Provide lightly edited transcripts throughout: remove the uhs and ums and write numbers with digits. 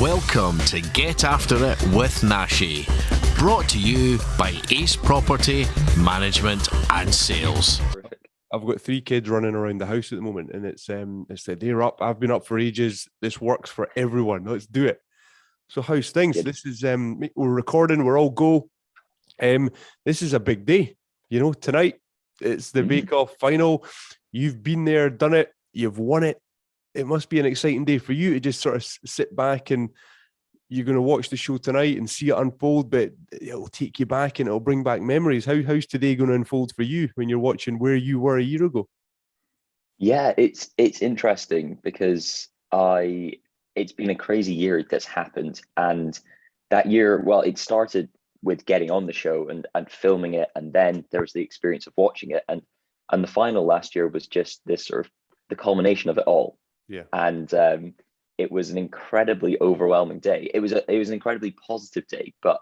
Welcome to Get After It with Nashy, brought to you by Ace Property Management and Sales. I've got 3 kids running around the house at the moment, and it's they're up. I've been up for ages. This works for everyone. Let's do it. So how's things? Good. This is we're recording. We're all go. This is a big day. You know, tonight it's the Bake Off final. You've been there, done it. You've won it. It must be an exciting day for you to just sort of sit back, and you're going to watch the show tonight and see it unfold, but it'll take you back and it'll bring back memories. How's today going to unfold for you when you're watching where you were a year ago? Yeah, it's interesting because it's been a crazy year that's happened. And that year, well, it started with getting on the show and filming it, and then there was the experience of watching it. And the final last year was just this sort of the culmination of it all. Yeah. And it was an incredibly overwhelming day. It was an incredibly positive day, but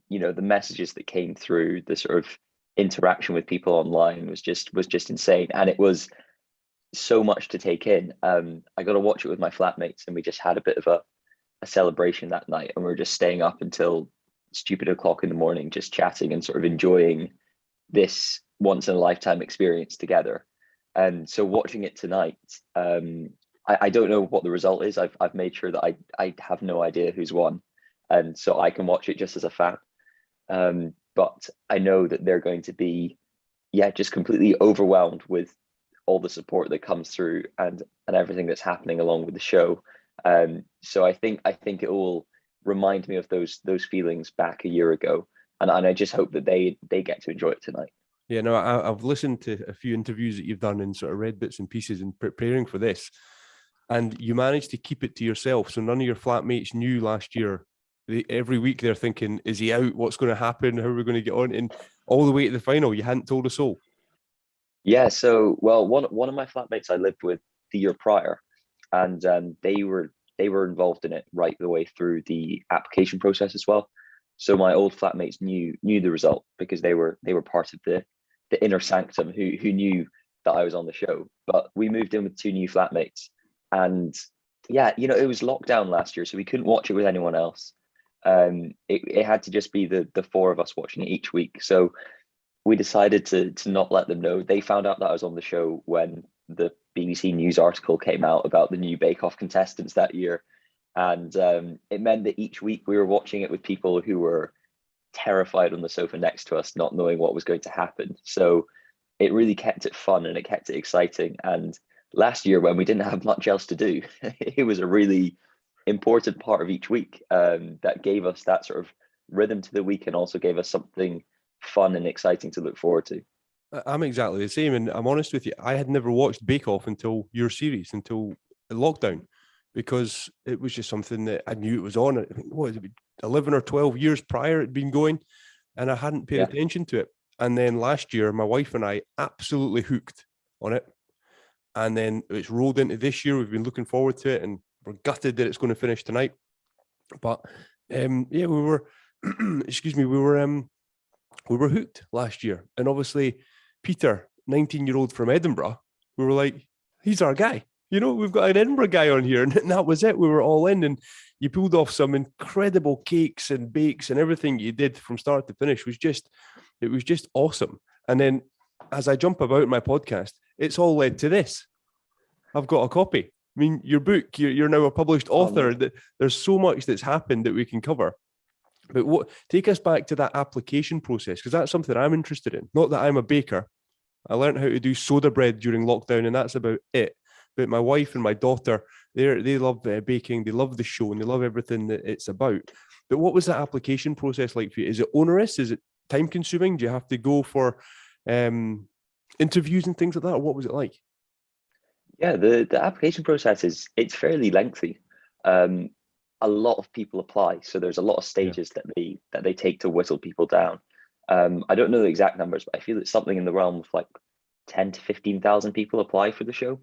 you know, the messages that came through, the sort of interaction with people online was just insane, and it was so much to take in. I got to watch it with my flatmates, and we just had a bit of a celebration that night, and we were just staying up until stupid o'clock in the morning, just chatting and sort of enjoying this once in a lifetime experience together. And so watching it tonight, I don't know what the result is. I've made sure that I have no idea who's won, and so I can watch it just as a fan. But I know that they're going to be, just completely overwhelmed with all the support that comes through and everything that's happening along with the show. So I think it will remind me of those feelings back a year ago, and I just hope that they get to enjoy it tonight. Yeah, no, I've listened to a few interviews that you've done and sort of read bits and pieces in preparing for this, and you managed to keep it to yourself. So none of your flatmates knew last year. Every week they're thinking, is he out? What's going to happen? How are we going to get on? And all the way to the final, you hadn't told a soul. Yeah, so well, one of my flatmates I lived with the year prior, and they were involved in it right the way through the application process as well. So my old flatmates knew the result because they were part of the inner sanctum who knew that I was on the show. But we moved in with 2 new flatmates, and yeah, you know, it was lockdown last year, so we couldn't watch it with anyone else. It had to just be the 4 of us watching it each week. So we decided to not let them know. They found out that I was on the show when the BBC News article came out about the new Bake Off contestants that year. And it meant that each week we were watching it with people who were terrified on the sofa next to us, not knowing what was going to happen. So it really kept it fun and it kept it exciting. And last year, when we didn't have much else to do, it was a really important part of each week that gave us that sort of rhythm to the week and also gave us something fun and exciting to look forward to. I'm exactly the same, and I'm honest with you. I had never watched Bake Off until your series, until lockdown, because it was just something that I knew it was on. What, 11 or 12 years prior it'd been going, and I hadn't paid attention to it. And then last year, my wife and I absolutely hooked on it. And then it's rolled into this year. We've been looking forward to it, and we're gutted that it's going to finish tonight. But we were, we were hooked last year. And obviously, Peter, 19-year-old from Edinburgh, we were like, he's our guy. You know, we've got an Edinburgh guy on here, and that was it. We were all in, and you pulled off some incredible cakes and bakes, and everything you did from start to finish was just awesome. And then as I jump about in my podcast, it's all led to this. I've got a copy. I mean, your book, you're now a published author. There's so much that's happened that we can cover. But take us back to that application process, because that's something I'm interested in. Not that I'm a baker. I learned how to do soda bread during lockdown, and that's about it. But my wife and my daughter, they love baking. They love the show, and they love everything that it's about. But what was that application process like for you? Is it onerous? Is it time consuming? Do you have to go for interviews and things like that? Or what was it like? Yeah, the application process it's fairly lengthy. A lot of people apply, so there's a lot of stages that they take to whittle people down. I don't know the exact numbers, but I feel it's something in the realm of like 10 to 15,000 people apply for the show,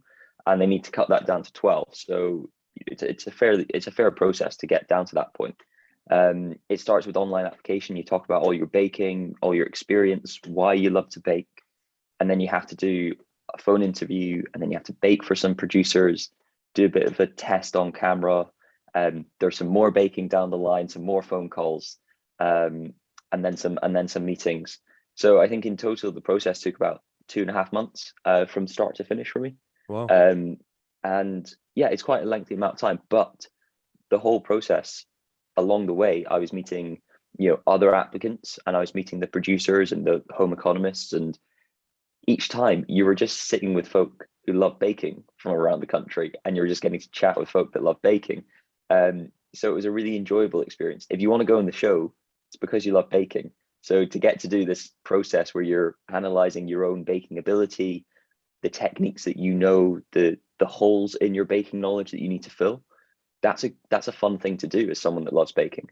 and they need to cut that down to 12. So it's a fair process to get down to that point. It starts with online application. You talk about all your baking, all your experience, why you love to bake, and then you have to do a phone interview, and then you have to bake for some producers, do a bit of a test on camera, There's some more baking down the line, some more phone calls, and then some meetings. So I think in total the process took about 2.5 months from start to finish for me. Wow. And yeah, it's quite a lengthy amount of time, but the whole process along the way, I was meeting, other applicants, and I was meeting the producers and the home economists, and each time you were just sitting with folk who love baking from around the country, and you're just getting to chat with folk that love baking. So it was a really enjoyable experience. If you want to go on the show, it's because you love baking. So to get to do this process where you're analyzing your own baking ability, the techniques that the holes in your baking knowledge that you need to fill, that's a fun thing to do as someone that loves baking.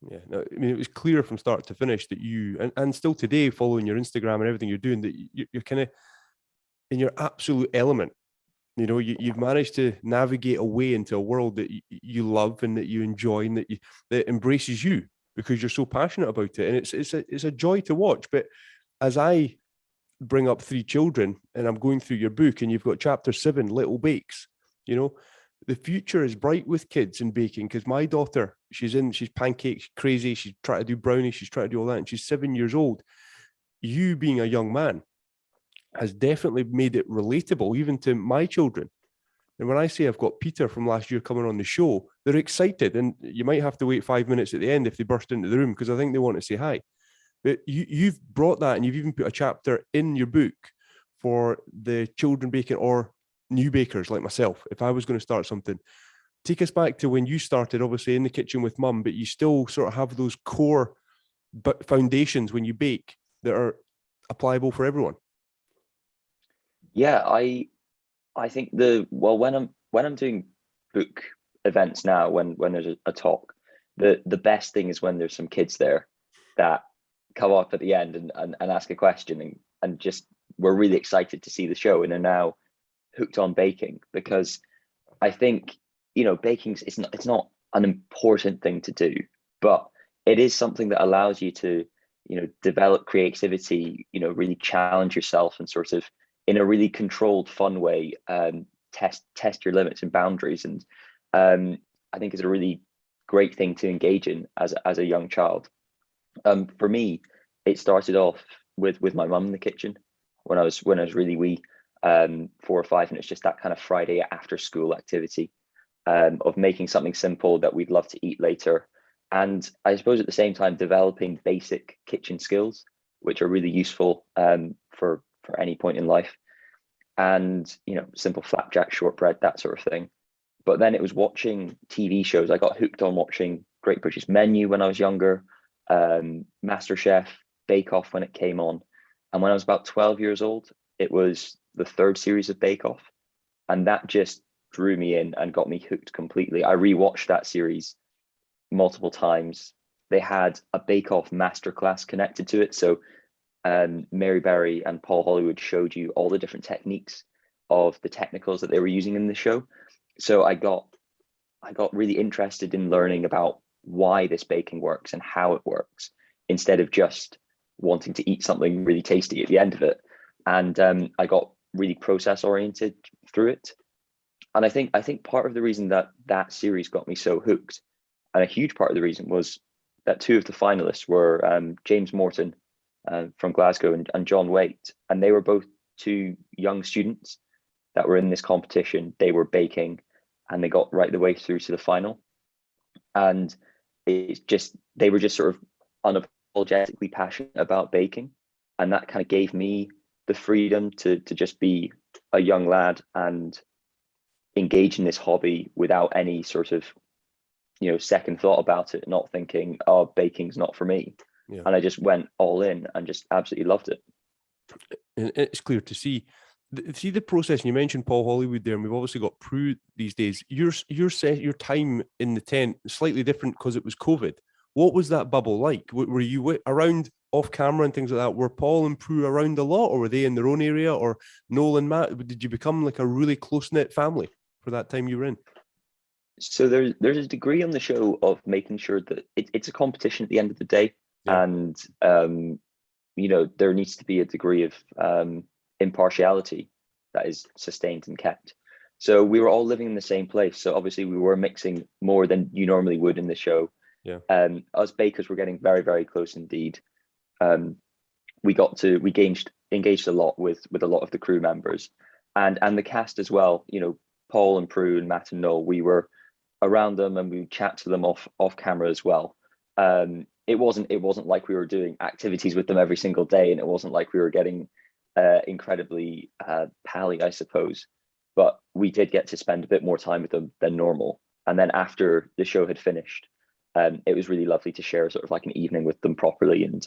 Yeah, no, I mean, it was clear from start to finish that you, and still today, following your Instagram and everything you're doing, that you're kind of in your absolute element. You've managed to navigate away into a world that you love and that you enjoy, and that embraces you because you're so passionate about it. And it's a joy to watch. But as I bring up 3 children and I'm going through your book, and you've got chapter 7, Little Bakes, the future is bright with kids in baking, because my daughter, she's pancake crazy. She's trying to do brownies. She's trying to do all that. And she's 7 years old. You being a young man has definitely made it relatable even to my children. And when I say I've got Peter from last year coming on the show, they're excited. And you might have to wait 5 minutes at the end if they burst into the room, because I think they want to say hi. But you've brought that, and you've even put a chapter in your book for the children baking or new bakers like myself. If I was going to start something, take us back to when you started, obviously in the kitchen with mum, but you still sort of have those core foundations when you bake that are applicable for everyone. Yeah, I think when I'm doing book events now, when there's a talk, the best thing is when there's some kids there that come up at the end and ask a question, and just we're really excited to see the show and are now hooked on baking, because I think baking it's not an important thing to do, but it is something that allows you to develop creativity, really challenge yourself, and sort of in a really controlled, fun way, test your limits and boundaries. And I think it's a really great thing to engage in as a young child. For me, it started off with my mum in the kitchen when I was really wee, 4 or 5, and it's just that kind of Friday after school activity of making something simple that we'd love to eat later. And I suppose at the same time developing basic kitchen skills, which are really useful for any point in life, and simple flapjack, shortbread, that sort of thing. But then it was watching TV shows. I got hooked on watching Great British Menu when I was younger, MasterChef, Bake Off when it came on. And when I was about 12 years old, it was the 3rd series of Bake Off, and that just drew me in and got me hooked completely. I rewatched that series multiple times. They had a Bake Off masterclass connected to it, so Mary Berry and Paul Hollywood showed you all the different techniques of the technicals that they were using in the show. So I got really interested in learning about why this baking works and how it works, instead of just wanting to eat something really tasty at the end of it. And I got really process oriented through it. And I think part of the reason that series got me so hooked, and a huge part of the reason, was that 2 of the finalists were James Morton from Glasgow and John Waite, and they were both 2 young students that were in this competition. They were baking, and they got right the way through to the final. And they were just sort of unapologetically passionate about baking, and that kind of gave me the freedom to just be a young lad and engage in this hobby without any sort of second thought about it, not thinking, oh, baking's not for me. Yeah. And I just went all in and just absolutely loved it. And it's clear to see the process. And you mentioned Paul Hollywood there, and we've obviously got Prue these days. Your time in the tent slightly different because it was COVID. What was that bubble like? Were you around off camera and things like that? Were Paul and Prue around a lot, or were they in their own area? Or Noel and Matt, did you become like a really close-knit family for that time you were in? So there's a degree on the show of making sure that it's a competition at the end of the day. Yeah. And there needs to be a degree of impartiality that is sustained and kept. So we were all living in the same place. So obviously we were mixing more than you normally would in the show. Yeah. Us bakers were getting very, very close indeed. We engaged a lot with a lot of the crew members and the cast as well. You know, Paul and Prue and Matt and Noel, we were around them and we would chat to them off camera as well. It wasn't like we were doing activities with them every single day, and it wasn't like we were getting incredibly pally, I suppose. But we did get to spend a bit more time with them than normal. And then after the show had finished, it was really lovely to share sort of like an evening with them properly and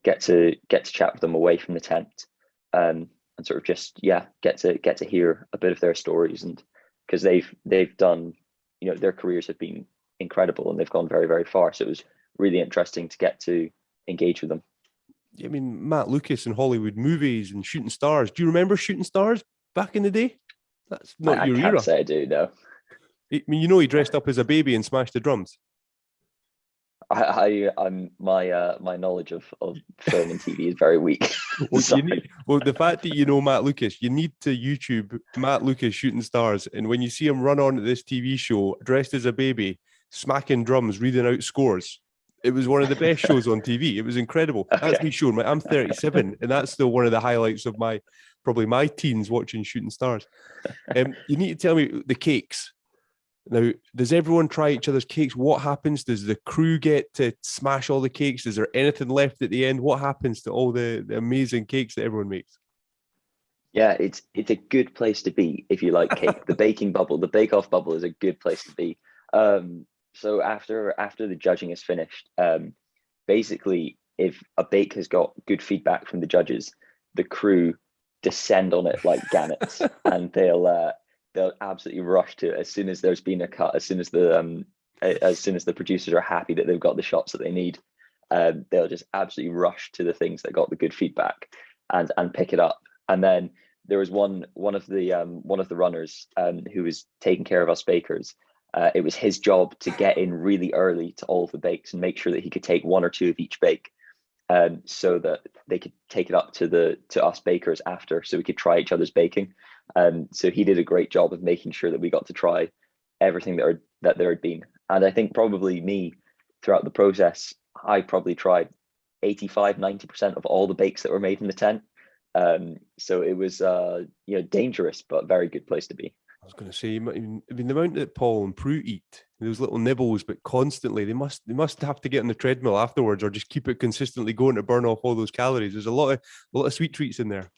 get to chat with them away from the tent, and sort of just get to hear a bit of their stories, and because they've done, you know, their careers have been incredible and they've gone very, very far. So it was really interesting to get to engage with them. I mean, Matt Lucas in Hollywood movies and Shooting Stars. Do you remember Shooting Stars back in the day? That's not your era. I can't say I do, no. I mean, you know, he dressed up as a baby and smashed the drums. I'm my knowledge of film and TV is very weak. Well, the fact that you know Matt Lucas, you need to YouTube Matt Lucas Shooting Stars, and when you see him run on to this TV show dressed as a baby, smacking drums, reading out scores, it was one of the best shows on TV. It was incredible. Okay. That's me showing. I'm 37, and that's still one of the highlights of probably my teens watching Shooting Stars. You need to tell me the cakes. Now, does everyone try each other's cakes? What happens? Does the crew get to smash all the cakes? Is there anything left at the end? What happens to all the amazing cakes that everyone makes? Yeah, it's a good place to be if you like cake. The baking bubble, the bake-off bubble is a good place to be. So after the judging is finished, basically, if a bake has got good feedback from the judges, the crew descend on it like gannets, and they'll absolutely rush to it as soon as there's been a cut, as soon as the producers are happy that they've got the shots that they need. They'll just absolutely rush to the things that got the good feedback and pick it up. And then there was one of the runners who was taking care of us bakers. It was his job to get in really early to all of the bakes and make sure that he could take one or two of each bake, so that they could take it up to us bakers after, so we could try each other's baking. So he did a great job of making sure that we got to try everything that there had been. And I think probably me, throughout the process, I probably tried 85-90% of all the bakes that were made in the tent. So it was dangerous, but very good place to be. I was going to say, I mean, the amount that Paul and Prue eat, those little nibbles, but constantly, they must have to get on the treadmill afterwards, or just keep it consistently going to burn off all those calories. There's a lot of sweet treats in there.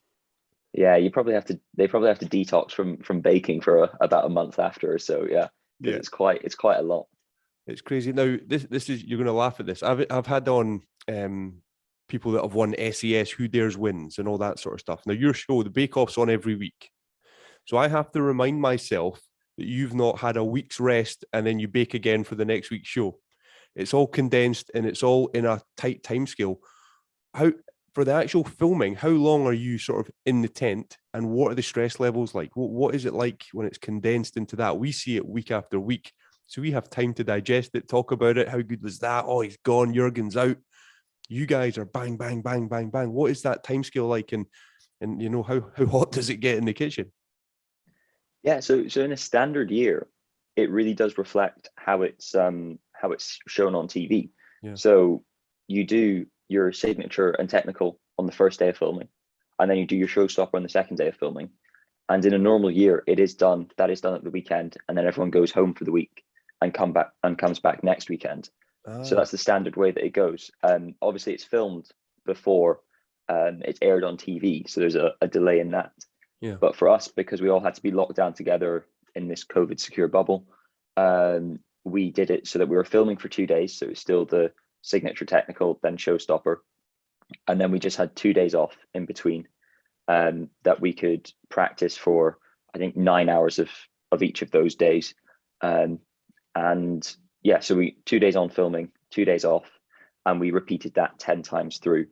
Yeah, they probably have to detox from baking for about a month after or so. Yeah. It's quite a lot. It's crazy. Now, this is, you're going to laugh at this. I've had on people that have won SES, Who Dares Wins, and all that sort of stuff. Now, your show, the Bake Off's on every week. So I have to remind myself that you've not had a week's rest and then you bake again for the next week's show. It's all condensed and it's all in a tight time scale. For the actual filming, how long are you sort of in the tent, and what are the stress levels like? What is it like when it's condensed into that? We see it week after week, so we have time to digest it, talk about it. How good was that? Oh, he's gone. Jurgen's out. You guys are bang, bang, bang, bang, bang. What is that time scale like? And you know, how hot does it get in the kitchen? Yeah, so in a standard year, it really does reflect how it's shown on TV. Yeah. So you do your signature and technical on the first day of filming, and then you do your showstopper on the second day of filming. And in a normal year, that is done at the weekend, and then everyone goes home for the week and comes back next weekend. So that's the standard way that it goes. Obviously, it's filmed before it's aired on TV, so there's a delay in that. Yeah. But for us, because we all had to be locked down together in this COVID secure bubble, we did it so that we were filming for 2 days. So it's still the signature technical, then showstopper. And then we just had 2 days off in between, that we could practice for, I think, 9 hours of each of those days. So we 2 days on filming, 2 days off, and we repeated that 10 times through.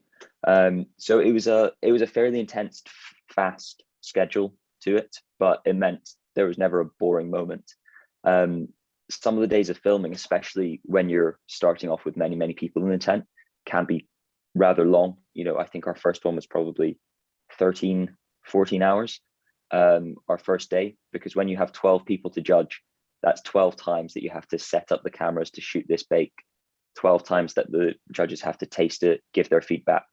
So it was a fairly intense, fast schedule to it, but it meant there was never a boring moment. Some of the days of filming, especially when you're starting off with many people in the tent, can be rather long. You know, I think our first one was probably 13-14 hours. our first day, because when you have 12 people to judge, that's 12 times that you have to set up the cameras to shoot this bake, 12 times that the judges have to taste it, give their feedback.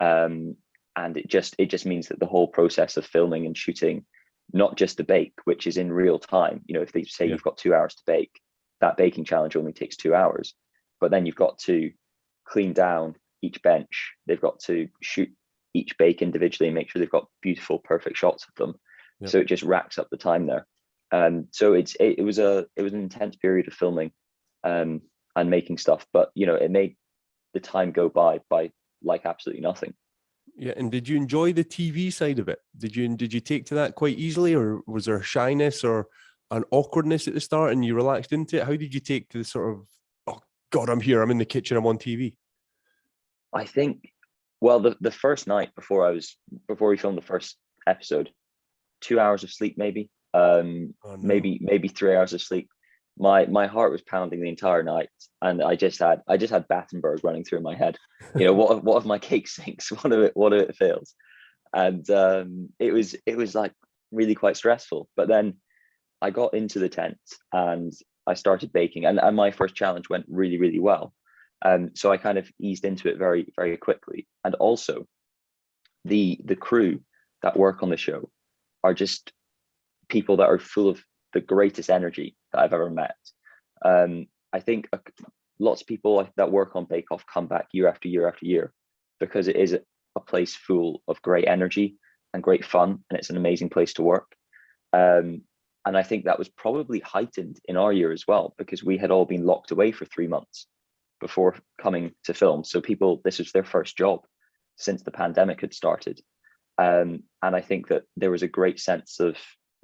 And it just means that the whole process of filming and shooting, not just the bake, which is in real time, if they say you've got 2 hours to bake, that baking challenge only takes 2 hours, but then you've got to clean down each bench, they've got to shoot each bake individually and make sure they've got beautiful, perfect shots of them. So it just racks up the time there. So it was an intense period of filming and making stuff, but it made the time go by like absolutely nothing. Yeah, and did you enjoy the TV side of it? Did you take to that quite easily, or was there shyness or an awkwardness at the start and you relaxed into it? How did you take to the sort of, oh God, I'm here, I'm in the kitchen, I'm on TV? I think, well, the first night before we filmed the first episode, 2 hours of sleep maybe, Oh, no. maybe 3 hours of sleep. My heart was pounding the entire night, and I just had Battenberg running through my head. What if my cake sinks? What if it fails? And it was like really quite stressful. But then I got into the tent and I started baking, and my first challenge went really, really well. So I kind of eased into it very, very quickly. And also, the crew that work on the show are just people that are full of the greatest energy that I've ever met. I think lots of people that work on Bake Off come back year after year after year, because it is a place full of great energy and great fun, and it's an amazing place to work. And I think that was probably heightened in our year as well, because we had all been locked away for 3 months before coming to film. So this was their first job since the pandemic had started. And I think that there was a great sense of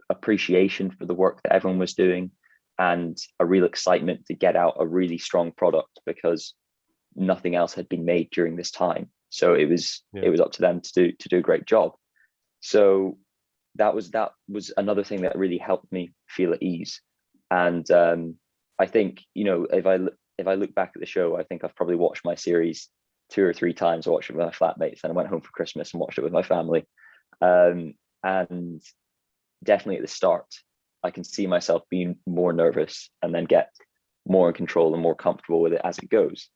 appreciation for the work that everyone was doing, and a real excitement to get out a really strong product, because nothing else had been made during this time. So it was up to them to do a great job. So that was another thing that really helped me feel at ease. And I think, if I look back at the show, I think I've probably watched my series 2 or 3 times. I watched it with my flatmates, and I went home for Christmas and watched it with my family. And definitely at the start, I can see myself being more nervous and then get more in control and more comfortable with it as it goes.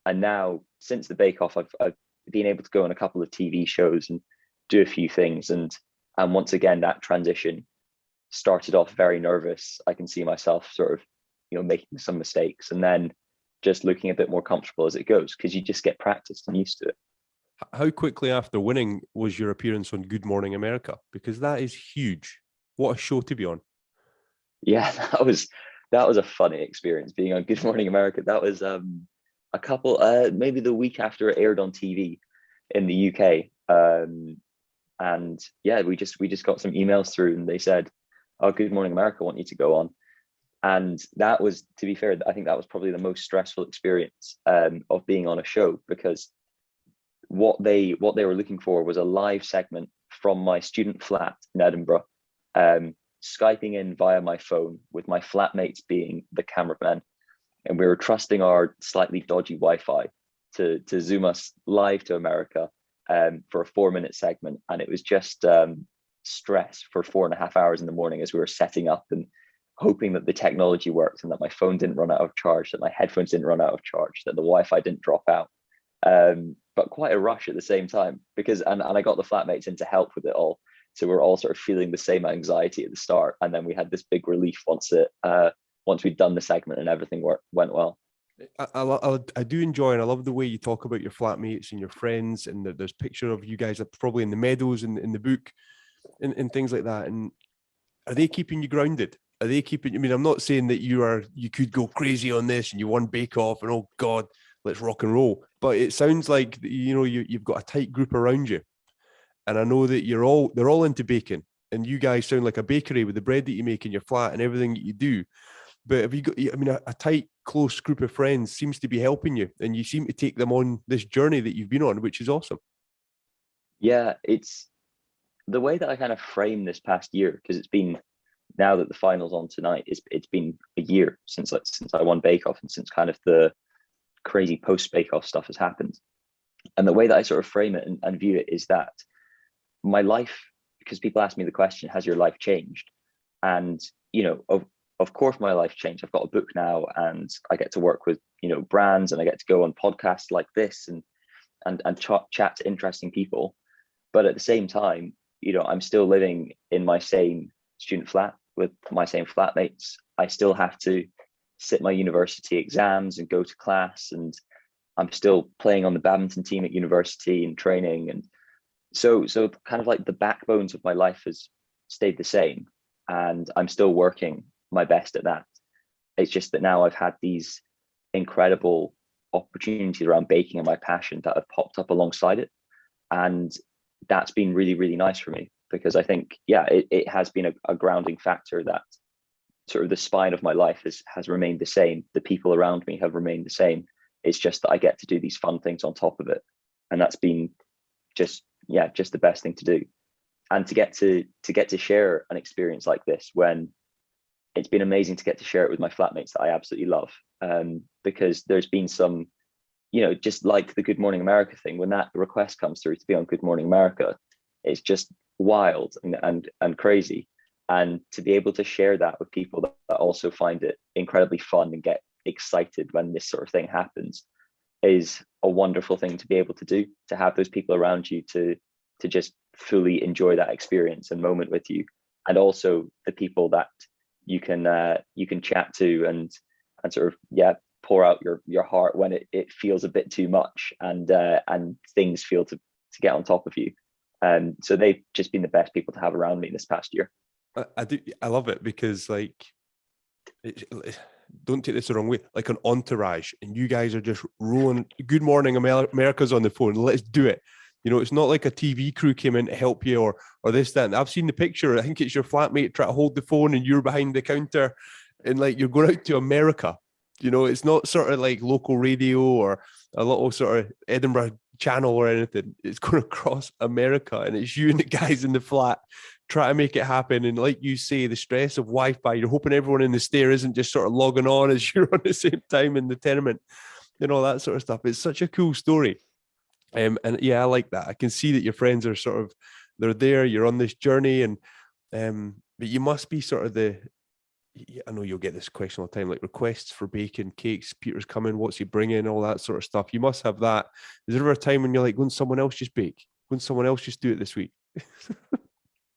And now, since the Bake Off, I've been able to go on a couple of TV shows and do a few things. And once again, that transition started off very nervous. I can see myself sort of, making some mistakes, and then just looking a bit more comfortable as it goes, because you just get practiced and used to it. How quickly after winning was your appearance on Good Morning America? Because that is huge. What a show to be on. Yeah, that was a funny experience being on Good Morning America. That was a couple, maybe the week after it aired on TV in the UK. And yeah, we just got some emails through, and they said, "Oh, Good Morning America want you to go on." And that was, to be fair, I think that was probably the most stressful experience of being on a show, because what they were looking for was a live segment from my student flat in Edinburgh, Skyping in via my phone with my flatmates being the cameraman, and we were trusting our slightly dodgy Wi-Fi to zoom us live to America for a 4-minute segment. And it was just stress for 4.5 hours in the morning as we were setting up and hoping that the technology worked, and that my phone didn't run out of charge, that my headphones didn't run out of charge, that the Wi-Fi didn't drop out. But quite a rush at the same time, because and I got the flatmates in to help with it all. So we're all sort of feeling the same anxiety at the start, and then we had this big relief once we'd done the segment and everything went well. I do enjoy, and I love the way you talk about your flatmates and your friends, and there's a picture of you guys probably in the meadows in the book and things like that. And are they keeping you grounded? Are they keeping? I mean, I'm not saying that you could go crazy on this and you won Bake Off and oh God, let's rock and roll. But it sounds like you've got a tight group around you. And I know that they're all into baking, and you guys sound like a bakery with the bread that you make in your flat and everything that you do. But have you got, I mean, a tight, close group of friends seems to be helping you, and you seem to take them on this journey that you've been on, which is awesome. Yeah, it's the way that I kind of frame this past year, because it's been, now that the final's on tonight, it's been a year since I won Bake Off, and since kind of the crazy post Bake Off stuff has happened. And the way that I sort of frame it and view it is that my life because people ask me the question, has your life changed? And, of course my life changed. I've got a book now, and I get to work with, brands, and I get to go on podcasts like this and chat to interesting people. But at the same time, I'm still living in my same student flat with my same flatmates. I still have to sit my university exams and go to class, and I'm still playing on the badminton team at university and training. And so kind of like the backbones of my life has stayed the same, and I'm still working my best at that. It's just that now I've had these incredible opportunities around baking and my passion that have popped up alongside it. And that's been really, really nice for me, because I think, it has been a grounding factor that sort of the spine of my life has remained the same. The people around me have remained the same. It's just that I get to do these fun things on top of it. And that's been just the best thing to do. And to get to share an experience like this, when it's been amazing to get to share it with my flatmates that I absolutely love. Because there's been some, just like the Good Morning America thing, when that request comes through to be on Good Morning America, it's just wild and crazy. And to be able to share that with people that also find it incredibly fun and get excited when this sort of thing happens is a wonderful thing to be able to do, to have those people around you to just fully enjoy that experience and moment with you. And also the people that you can chat to and sort of pour out your heart when it feels a bit too much and things feel to get on top of you. So they've just been the best people to have around me this past year. I do. I love it because, like, don't take this the wrong way, like an entourage, and you guys are just rolling. Good Morning America's on the phone. Let's do it. It's not like a TV crew came in to help you or this, that. And I've seen the picture. I think it's your flatmate trying to hold the phone and you're behind the counter and like you're going out to America. It's not sort of like local radio or a little sort of Edinburgh channel or anything. It's going across America, and it's you and the guys in the flat trying to make it happen. And like you say, the stress of Wi-Fi, you're hoping everyone in the stair isn't just sort of logging on as you're on the same time in the tenement, that sort of stuff. It's such a cool story. And I like that. I can see that your friends are sort of, they're there, you're on this journey, and but you must be sort of I know you'll get this question all the time, like requests for baking cakes. Peter's coming, what's he bringing, all that sort of stuff. You must have that. Is there ever a time when you're like, wouldn't someone else just bake? Wouldn't someone else just do it this week?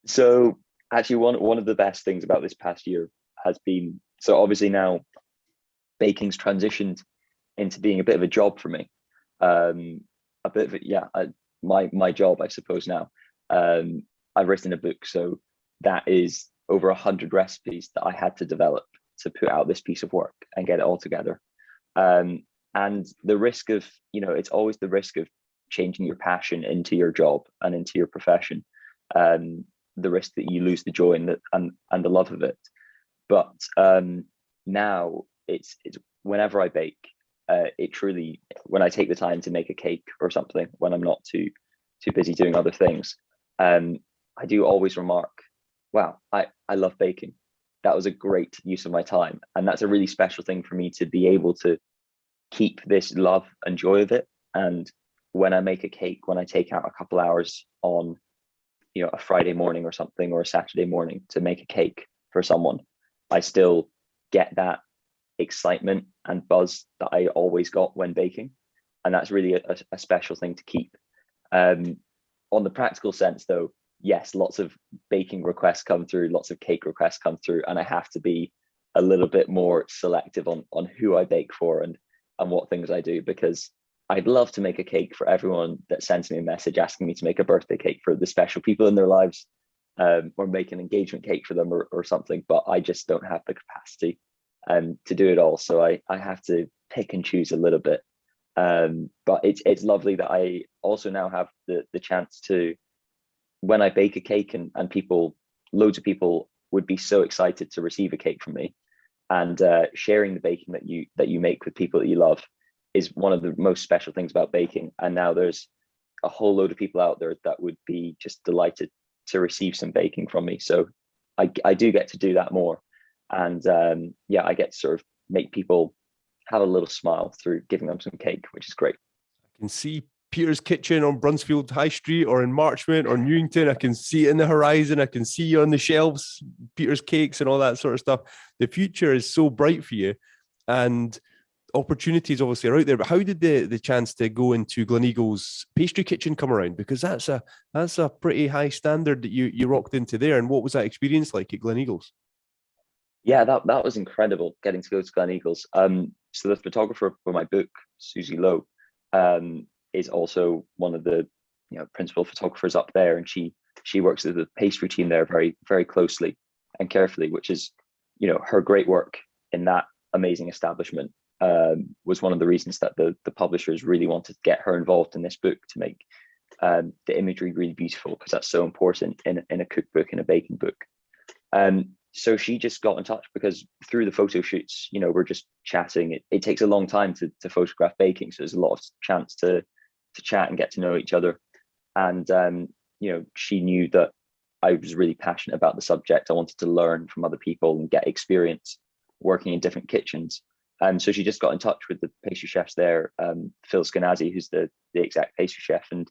So actually, one of the best things about this past year has been, so obviously now baking's transitioned into being a bit of a job for me. A bit of my job, I suppose now. I've written a book, so that is over 100 recipes that I had to develop to put out this piece of work and get it all together. And the risk of, it's always the risk of changing your passion into your job and into your profession. The risk that you lose the joy and the love of it. But now it's whenever I bake, it truly, when I take the time to make a cake or something, when I'm not too busy doing other things, I do always remark, wow, I love baking. That was a great use of my time. And that's a really special thing for me to be able to keep this love and joy of it. And when I make a cake, when I take out a couple hours on, a Friday morning or something, or a Saturday morning to make a cake for someone, I still get that excitement and buzz that I always got when baking. And that's really a special thing to keep. On the practical sense though, yes, lots of baking requests come through, lots of cake requests come through, and I have to be a little bit more selective on who I bake for and what things I do, because I'd love to make a cake for everyone that sends me a message asking me to make a birthday cake for the special people in their lives, or make an engagement cake for them or something, but I just don't have the capacity to do it all. So I have to pick and choose a little bit. But it's lovely that I also now have the chance to, when I bake a cake and loads of people would be so excited to receive a cake from me, and sharing the baking that you make with people that you love is one of the most special things about baking. And now there's a whole load of people out there that would be just delighted to receive some baking from me. So I do get to do that more. And I get to sort of make people have a little smile through giving them some cake, which is great. I can see Peter's Kitchen on Brunsfield High Street or in Marchmont or Newington. I can see it in the horizon. I can see you on the shelves, Peter's Cakes and all that sort of stuff. The future is so bright for you, and opportunities obviously are out there. But how did the chance to go into Gleneagles Pastry Kitchen come around? Because that's a pretty high standard that you rocked into there. And what was that experience like at Gleneagles? Yeah, that was incredible getting to go to Gleneagles. So the photographer for my book, Susie Lowe, is also one of the principal photographers up there, and she works with the pastry team there very, very closely and carefully, which is her great work in that amazing establishment was one of the reasons that the publishers really wanted to get her involved in this book, to make the imagery really beautiful, because that's so important in a cookbook, in a baking book. So she just got in touch because through the photo shoots, we're just chatting. It takes a long time to photograph baking, so there's a lot of chance to chat and get to know each other. And she knew that I was really passionate about the subject. I wanted to learn from other people and get experience working in different kitchens. So she just got in touch with the pastry chefs there, Phil Skenazy, who's the exact pastry chef, and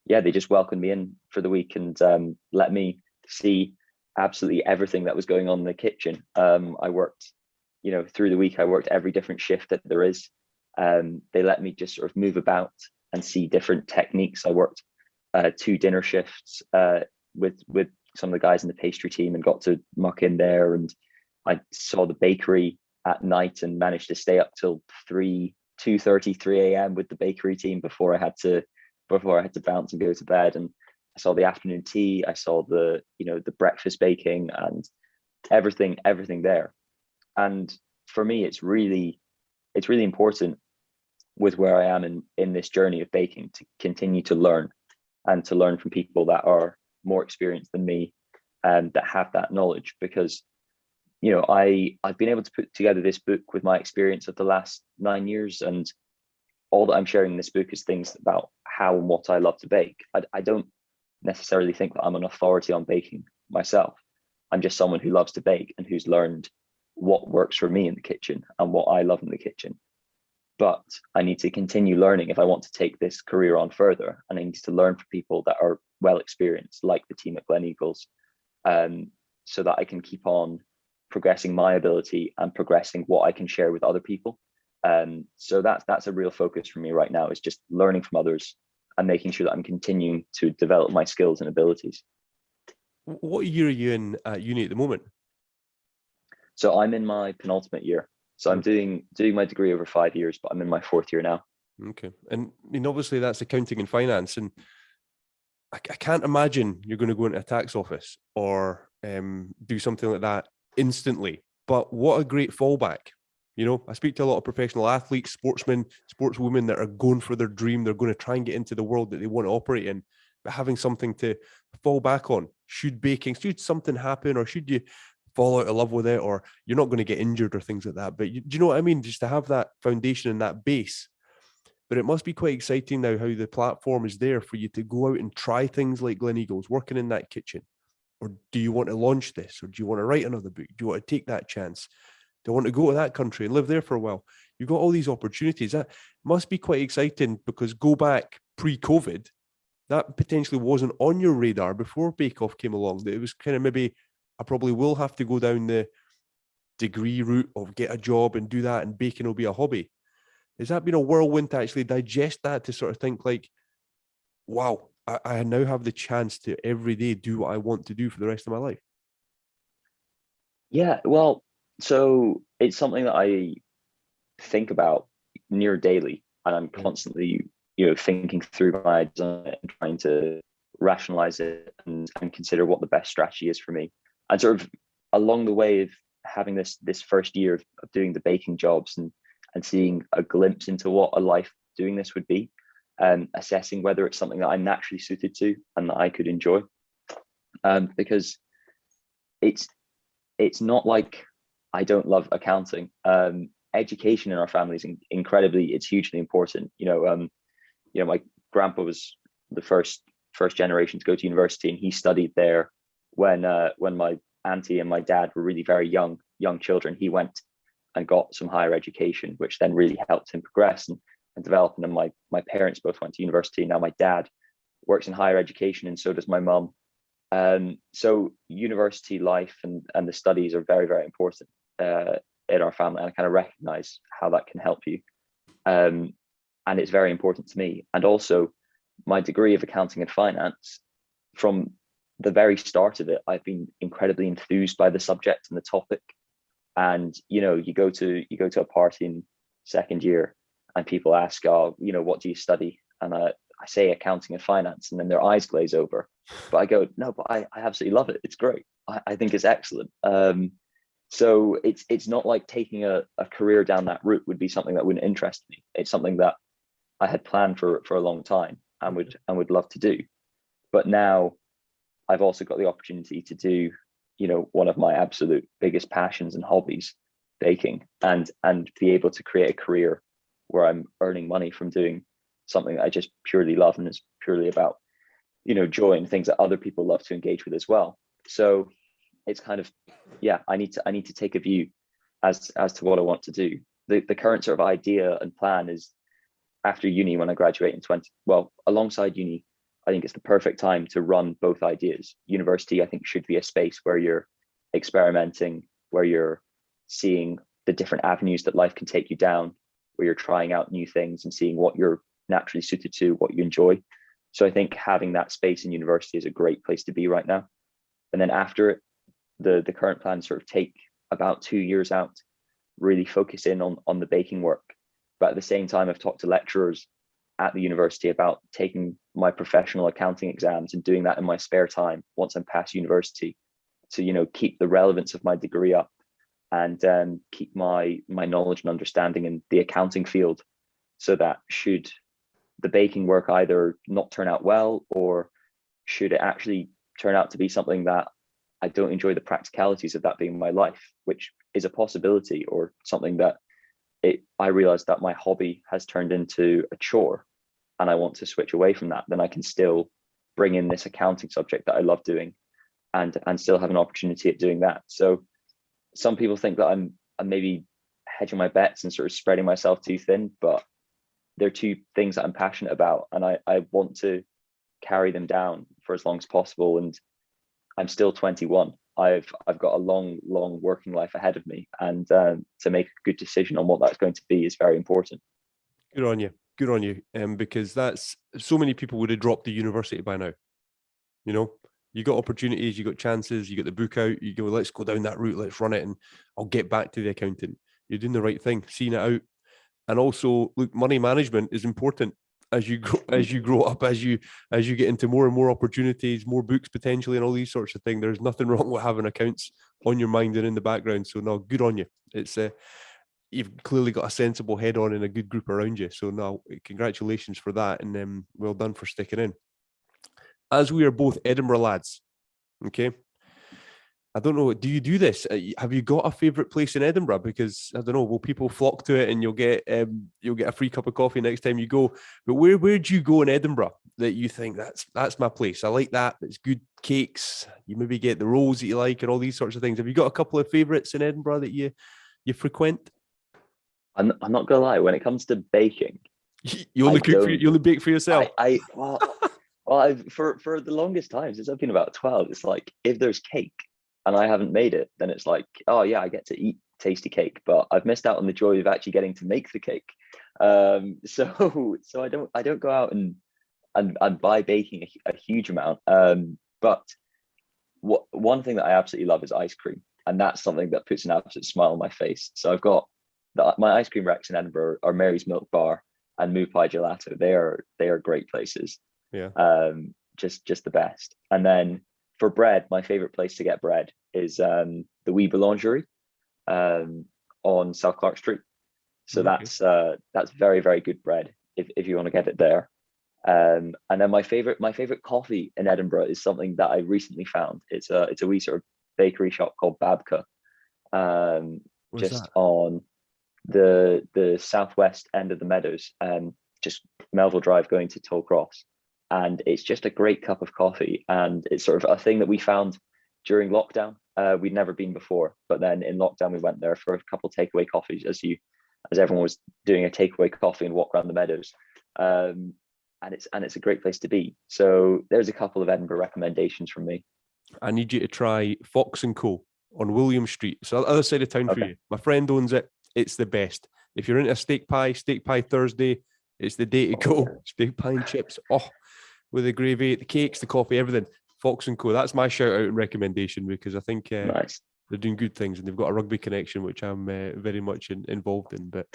yeah, they just welcomed me in for the week and let me see absolutely everything that was going on in the kitchen. I worked, through the week, I worked every different shift that there is. They let me just sort of move about and see different techniques. I worked 2 dinner shifts with some of the guys in the pastry team and got to muck in there. And I saw the bakery at night and managed to stay up till 2:30, 3 a.m. with the bakery team before I had to bounce and go to bed. And I saw the afternoon tea. I saw the breakfast baking and everything there. And for me, it's really important with where I am in this journey of baking to continue to learn, and to learn from people that are more experienced than me and that have that knowledge. Because I've been able to put together this book with my experience of the last 9 years, and all that I'm sharing in this book is things about how and what I love to bake. I don't necessarily think that I'm an authority on baking myself. I'm just someone who loves to bake and who's learned what works for me in the kitchen and what I love in the kitchen. But I need to continue learning if I want to take this career on further, and I need to learn from people that are well experienced, like the team at Gleneagles, so that I can keep on progressing my ability and progressing what I can share with other people. So that's a real focus for me right now, is just learning from others and making sure that I'm continuing to develop my skills and abilities. What year are you in at uni at the moment? So I'm in my penultimate year. So I'm doing my degree over 5 years, but I'm in my 4th year now. Okay. And obviously that's accounting and finance. And I can't imagine you're going to go into a tax office or do something like that instantly. But what a great fallback. I speak to a lot of professional athletes, sportsmen, sportswomen that are going for their dream. They're going to try and get into the world that they want to operate in, but having something to fall back on. Should something happen, or should you fall out of love with it, or you're not going to get injured or things like that. But do you know what I mean? Just to have that foundation and that base. But it must be quite exciting now how the platform is there for you to go out and try things like Gleneagles, working in that kitchen. Or do you want to launch this? Or do you want to write another book? Do you want to take that chance? Do you want to go to that country and live there for a while? You've got all these opportunities. That must be quite exciting, because go back pre-COVID, that potentially wasn't on your radar before Bake Off came along. It was kind of maybe, I probably will have to go down the degree route of get a job and do that, and baking will be a hobby. Has that been a whirlwind to actually digest that, to sort of think like, wow, I now have the chance to every day do what I want to do for the rest of my life? Yeah, well, so it's something that I think about near daily, and I'm constantly, thinking through my design and trying to rationalize it and consider what the best strategy is for me. And sort of along the way of having this first year of doing the baking jobs and seeing a glimpse into what a life doing this would be, assessing whether it's something that I'm naturally suited to and that I could enjoy. Because it's not like I don't love accounting. Education in our family is it's hugely important. My grandpa was the first generation to go to university, and he studied there when my auntie and my dad were really very young children. He went and got some higher education, which then really helped him progress. And and develop. And then my parents both went to university. Now my dad works in higher education, and so does my mum. So university life and the studies are very, very important in our family, and I kind of recognize how that can help you. And it's very important to me. And also my degree of accounting and finance, from the very start of it, I've been incredibly enthused by the subject and the topic. And, you know, you go to a party in second year and people ask, oh, you know, what do you study? And I say accounting and finance, and then their eyes glaze over. But I go, no, but I absolutely love it. It's great. I think it's excellent. So it's not like taking a career down that route would be something that wouldn't interest me. It's something that I had planned for a long time and would love to do. But now I've also got the opportunity to do, you know, one of my absolute biggest passions and hobbies, baking, and be able to create a career where I'm earning money from doing something that I just purely love, and is purely about, you know, joy and things that other people love to engage with as well. So it's kind of, yeah, I need to take a view as to what I want to do. The current sort of idea and plan is, after uni, when I graduate in alongside uni, I think it's the perfect time to run both ideas. University, I think, should be a space where you're experimenting, where you're seeing the different avenues that life can take you down, where you're trying out new things and seeing what you're naturally suited to, what you enjoy. So I think having that space in university is a great place to be right now. And then after it, the current plan sort of take about 2 years out, really focus in on the baking work. But at the same time, I've talked to lecturers at the university about taking my professional accounting exams and doing that in my spare time once I'm past university, to, you know, keep the relevance of my degree up, and keep my knowledge and understanding in the accounting field, so that should the baking work either not turn out well, or should it actually turn out to be something that I don't enjoy the practicalities of that being my life, which is a possibility, or something that I realize that my hobby has turned into a chore and I want to switch away from that, then I can still bring in this accounting subject that I love doing, and still have an opportunity at doing that. So some people think that I'm maybe hedging my bets and sort of spreading myself too thin, but they're two things that I'm passionate about, and I want to carry them down for as long as possible. And I'm still 21. I've got a long working life ahead of me, and to make a good decision on what that's going to be is very important. Good on you. Because that's, so many people would have dropped the university by now. You know, you got opportunities, you got chances, you get the book out, you go, let's go down that route, let's run it, and I'll get back to the accountant. You're doing the right thing, seeing it out. And also, look, money management is important as you grow up, as you get into more and more opportunities, more books potentially, and all these sorts of things. There's nothing wrong with having accounts on your mind and in the background. So no, good on you. It's you've clearly got a sensible head on and a good group around you. So no, congratulations for that, and well done for sticking in. As we are both Edinburgh lads, okay, I don't know, do you do this? Have you got a favourite place in Edinburgh? Because I don't know, will people flock to it and you'll get a free cup of coffee next time you go? But where do you go in Edinburgh that you think that's my place? I like that. It's good cakes. You maybe get the rolls that you like and all these sorts of things. Have you got a couple of favourites in Edinburgh that you frequent? I'm not gonna lie, when it comes to baking, you only bake for yourself. For the longest time, since I've been about 12, it's like, if there's cake and I haven't made it, then it's like, oh yeah, I get to eat tasty cake, but I've missed out on the joy of actually getting to make the cake. So I don't go out and buy baking a huge amount. But one thing that I absolutely love is ice cream, and that's something that puts an absolute smile on my face. So I've got my ice cream racks in Edinburgh are Mary's Milk Bar and Moo Pie Gelato. They are great places. Yeah. Just the best. And then for bread, my favorite place to get bread is the Wee Boulangerie on South Clark Street. So okay. That's very, very good bread if you want to get it there. And then my favorite coffee in Edinburgh is something that I recently found. It's a wee sort of bakery shop called Babka, just that? On the southwest end of the Meadows, just Melville Drive going to Toll Cross. And it's just a great cup of coffee, and it's sort of a thing that we found during lockdown. We'd never been before, but then in lockdown we went there for a couple of takeaway coffees, as as everyone was doing a takeaway coffee and walk around the meadows. And it's a great place to be. So there's a couple of Edinburgh recommendations from me. I need you to try Fox and Co. on William Street. So other side of town for Okay. you. My friend owns it. It's the best. If you're into steak pie Thursday, it's the day to go. Yeah. Steak pie and chips. Oh, with the gravy, the cakes, the coffee, everything. Fox and Co. That's my shout out and recommendation, because I think Nice. they're doing good things, and they've got a rugby connection, which I'm very much involved in. But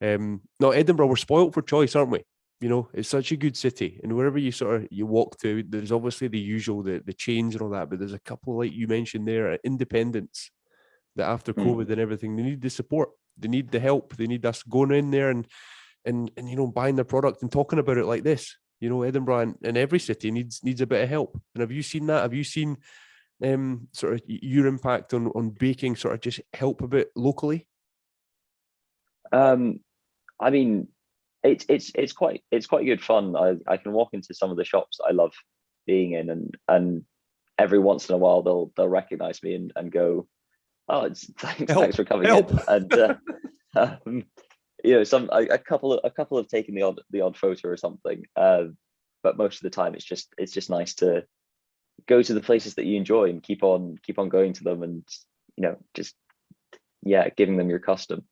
no, Edinburgh, we're spoiled for choice, aren't we? You know, it's such a good city, and wherever you walk to, there's obviously the usual, the chains and all that, but there's a couple, like you mentioned there, independents, that after COVID and everything, they need the support, they need the help, they need us going in there and you know, buying their product and talking about it like this. You know, Edinburgh and every city needs a bit of help. And have you seen that? Have you seen sort of your impact on baking sort of just help a bit locally? I mean, it's quite good fun. I can walk into some of the shops that I love being in, and every once in a while they'll recognize me and go, "Oh, thanks for coming in." And you know, a couple have taken the odd photo or something. But most of the time it's just nice to go to the places that you enjoy and keep on going to them, and you know, just giving them your custom.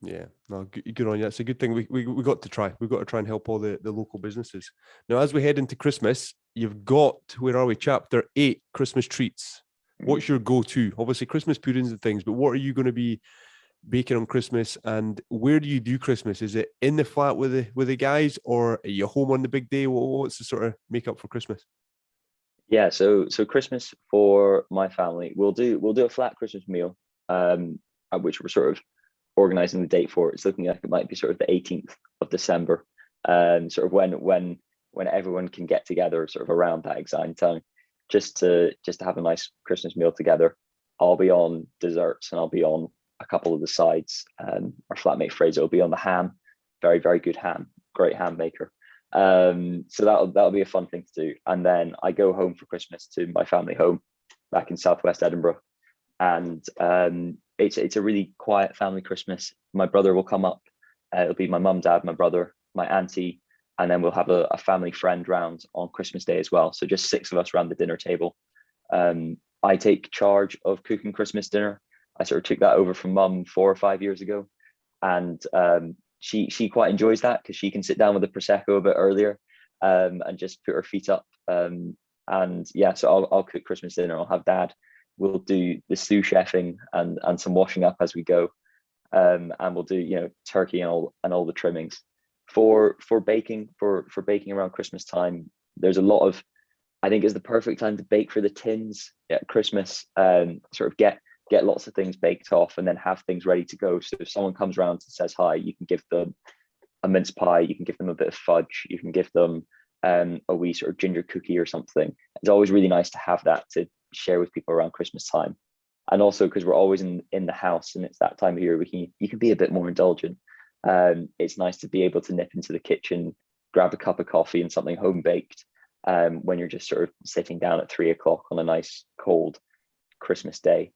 Yeah, no, good on you. That's a good thing. We got to try. We've got to try and help all the local businesses. Now, as we head into Christmas, you've got, where are we? Chapter 8, Christmas treats. What's your go-to? Obviously, Christmas puddings and things, but what are you going to be baking on Christmas, and where do you do Christmas? Is it in the flat with the guys, or are you home on the big day? What's the sort of makeup for Christmas? Yeah, so Christmas for my family, we'll do a flat Christmas meal, at which we're sort of organizing the date for. It's looking like it might be sort of the 18th of December, sort of when everyone can get together, sort of around that exact time, just to have a nice Christmas meal together. I'll be on desserts, and I'll be on a couple of the sides. Our flatmate Fraser will be on the ham, very, very good ham, great ham maker. So that'll be a fun thing to do. And then I go home for Christmas to my family home back in southwest Edinburgh, and it's a really quiet family Christmas. My brother will come up. It'll be my mum, dad, my brother, my auntie, and then we'll have a family friend round on Christmas Day as well. So just 6 of us around the dinner table. I take charge of cooking Christmas dinner. I sort of took that over from mum 4 or 5 years ago, and she quite enjoys that, because she can sit down with a prosecco a bit earlier, and just put her feet up. And yeah, so I'll cook Christmas dinner. I'll have dad. We'll do the sous chefing and some washing up as we go, and we'll do, you know, turkey and all the trimmings. For baking around Christmas time, there's a lot of, I think it's the perfect time to bake for the tins at Christmas. Sort of get lots of things baked off, and then have things ready to go. So if someone comes around and says hi, you can give them a mince pie, you can give them a bit of fudge, you can give them a wee sort of ginger cookie or something. It's always really nice to have that to share with people around Christmas time. And also, because we're always in the house and it's that time of year, you can be a bit more indulgent. It's nice to be able to nip into the kitchen, grab a cup of coffee and something home baked, when you're just sort of sitting down at 3 o'clock on a nice cold Christmas day.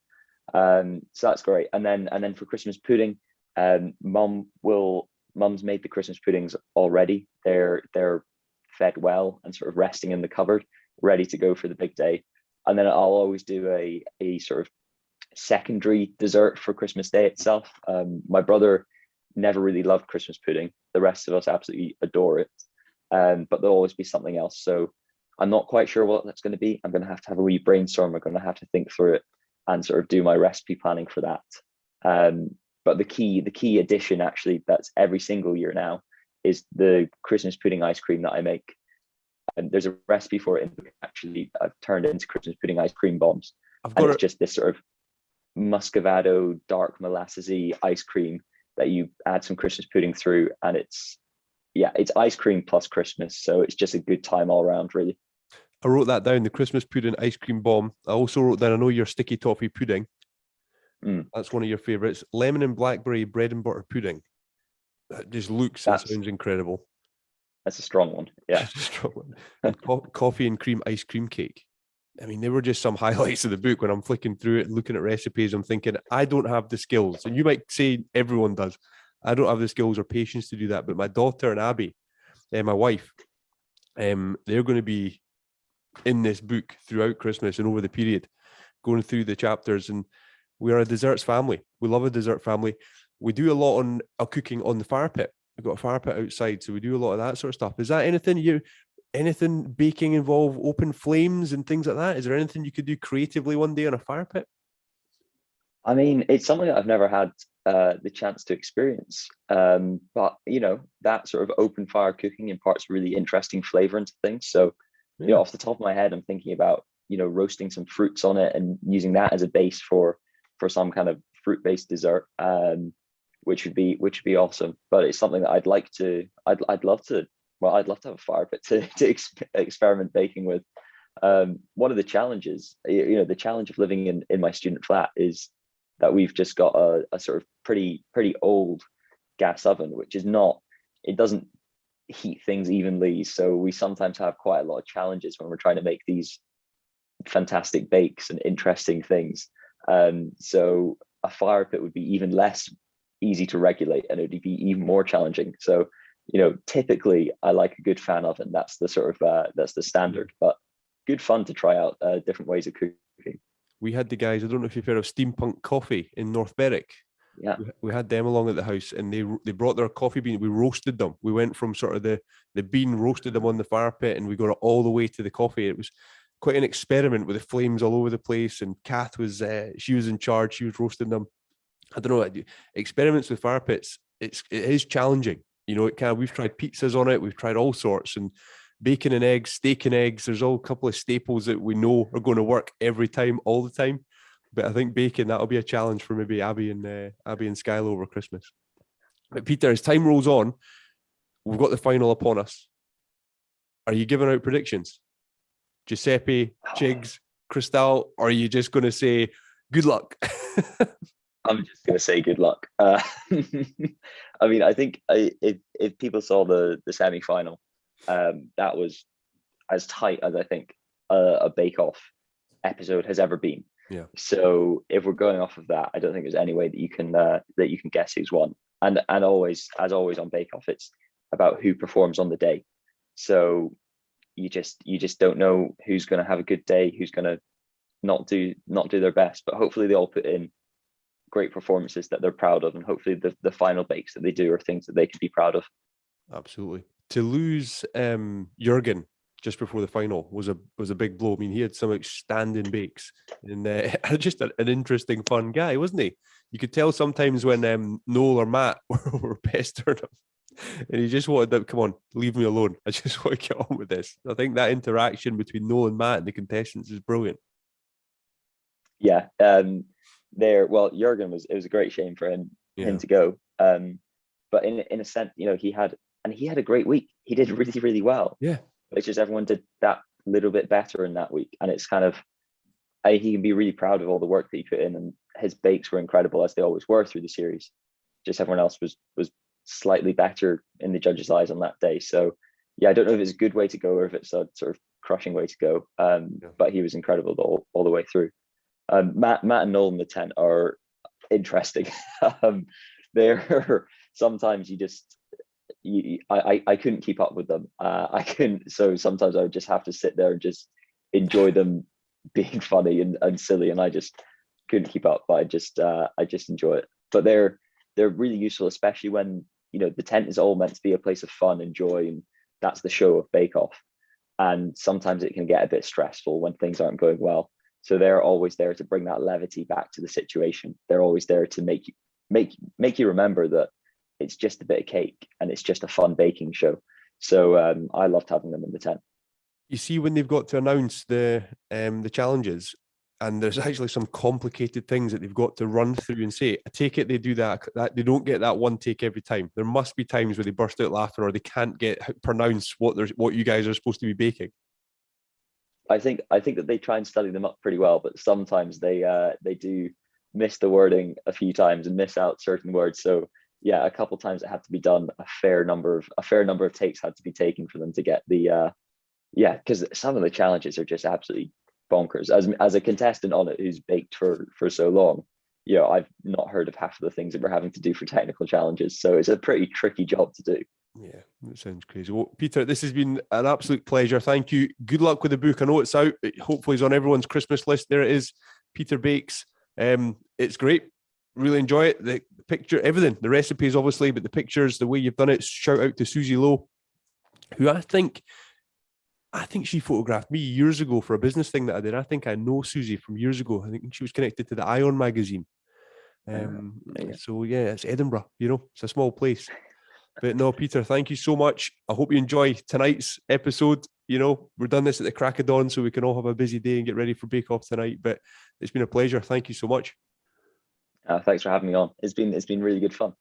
So that's great. And then for Christmas pudding, mum's made the Christmas puddings already. They're fed well and sort of resting in the cupboard, ready to go for the big day. And then I'll always do a sort of secondary dessert for Christmas Day itself. My brother never really loved Christmas pudding. The rest of us absolutely adore it. But there'll always be something else. So I'm not quite sure what that's going to be. I'm going to have a wee brainstorm. I'm going to have to think through it and sort of do my recipe planning for that. But the key addition, actually, that's every single year now, is the Christmas pudding ice cream that I make. And there's a recipe for it. Actually, I've turned it into Christmas pudding ice cream bombs. It's just this sort of muscovado, dark molassesy ice cream that you add some Christmas pudding through, and it's ice cream plus Christmas. So it's just a good time all around, really. I wrote that down, the Christmas pudding ice cream bomb. I also wrote down, I know your sticky toffee pudding. That's one of your favourites. Lemon and blackberry bread and butter pudding. That just looks and sounds incredible. That's a strong one. Yeah. That's a strong one. And coffee and cream ice cream cake. I mean, they were just some highlights of the book. When I'm flicking through it and looking at recipes, I'm thinking, I don't have the skills. And you might say everyone does. I don't have the skills or patience to do that. But my daughter and Abby, my wife, they're going to be in this book throughout Christmas and over the period, going through the chapters. And we are a desserts family. We love a dessert family. We do a lot on cooking on the fire pit. We've got a fire pit outside, so we do a lot of that sort of stuff. Is that anything baking involve open flames and things like that? Is there anything you could do creatively one day on a fire pit? I mean, it's something that I've never had the chance to experience. But that sort of open fire cooking imparts really interesting flavor into things. So, off the top of my head, I'm thinking about roasting some fruits on it and using that as a base for some kind of fruit-based dessert, which would be awesome. But it's something that I'd love to have a fire pit to experiment baking with. One of the challenges, the challenge of living in my student flat is that we've just got a sort of pretty old gas oven, which it doesn't heat things evenly. So we sometimes have quite a lot of challenges when we're trying to make these fantastic bakes and interesting things. So a fire pit would be even less easy to regulate, and it would be even more challenging. So, typically I like a good fan oven. That's the sort of that's the standard, but good fun to try out different ways of cooking. We had the guys, I don't know if you've heard of Steampunk Coffee in North Berwick. Yeah, we had them along at the house, and they brought their coffee bean. We roasted them. We went from sort of the bean, roasted them on the fire pit, and we got it all the way to the coffee. It was quite an experiment with the flames all over the place. And Kath was she was in charge. She was roasting them. I don't know. Experiments with fire pits. It is challenging. We've tried pizzas on it. We've tried all sorts, and bacon and eggs, steak and eggs. There's all a couple of staples that we know are going to work every time, all the time. But I think bacon, that'll be a challenge for maybe Abby and Skylar over Christmas. But Peter, as time rolls on, we've got the final upon us. Are you giving out predictions? Giuseppe, Chigs, Cristal, or are you just going to say good luck? I'm just going to say good luck. I mean, I think if people saw the semi-final, that was as tight as I think a Bake Off episode has ever been. Yeah. So if we're going off of that, I don't think there's any way that you can guess who's won. And always, as always on Bake Off, it's about who performs on the day. So you just don't know who's going to have a good day, who's going to not do their best. But hopefully they all put in great performances that they're proud of, and hopefully the final bakes that they do are things that they can be proud of. Absolutely. To lose Jurgen just before the final was a big blow. I mean, he had some outstanding bakes, and just an interesting, fun guy, wasn't he? You could tell sometimes when Noel or Matt were pestering him, and he just wanted them, come on, leave me alone. I just want to get on with this. I think that interaction between Noel and Matt and the contestants is brilliant. Yeah. Jurgen it was a great shame for him to go. But in a sense, he had a great week. He did really, really well. Yeah. It's just everyone did that little bit better in that week. And it's kind of, he can be really proud of all the work that he put in, and his bakes were incredible, as they always were through the series. Just everyone else was slightly better in the judges' eyes on that day. So yeah, I don't know if it's a good way to go or if it's a sort of crushing way to go. But he was incredible all the way through. Matt and Noel in the tent are interesting. They're sometimes I couldn't keep up with them. I couldn't. So sometimes I would just have to sit there and just enjoy them being funny and silly, and I just couldn't keep up. But I just enjoy it. But they're really useful, especially when the tent is all meant to be a place of fun and joy, and that's the show of Bake Off. And sometimes it can get a bit stressful when things aren't going well. So they're always there to bring that levity back to the situation. They're always there to make you remember that it's just a bit of cake and it's just a fun baking show. So I loved having them in the tent. You see, when they've got to announce the challenges, and there's actually some complicated things that they've got to run through and say, I take it they do that they don't get that one take every time. There must be times where they burst out laughing or they can't pronounce what you guys are supposed to be baking. I think that they try and study them up pretty well, but sometimes they do miss the wording a few times and miss out certain words. So yeah, a couple of times it had to be done. A fair number of takes had to be taken for them to get the because some of the challenges are just absolutely bonkers. As a contestant on it who's baked for so long, I've not heard of half of the things that we're having to do for technical challenges. So it's a pretty tricky job to do. Yeah, that sounds crazy. Well, Peter, this has been an absolute pleasure. Thank you. Good luck with the book. I know it's out. Hopefully it's on everyone's Christmas list. There it is. Peter Bakes. It's great. Really enjoy it. The picture, everything, the recipes, obviously, but the pictures, the way you've done it. Shout out to Susie Lowe, who I think she photographed me years ago for a business thing that I did. I think I know Susie from years ago. I think she was connected to the Ion magazine. So yeah, it's Edinburgh, it's a small place. But no, Peter, thank you so much. I hope you enjoy tonight's episode. We're done this at the crack of dawn, so we can all have a busy day and get ready for Bake Off tonight. But it's been a pleasure. Thank you so much. Thanks for having me on. It's been really good fun.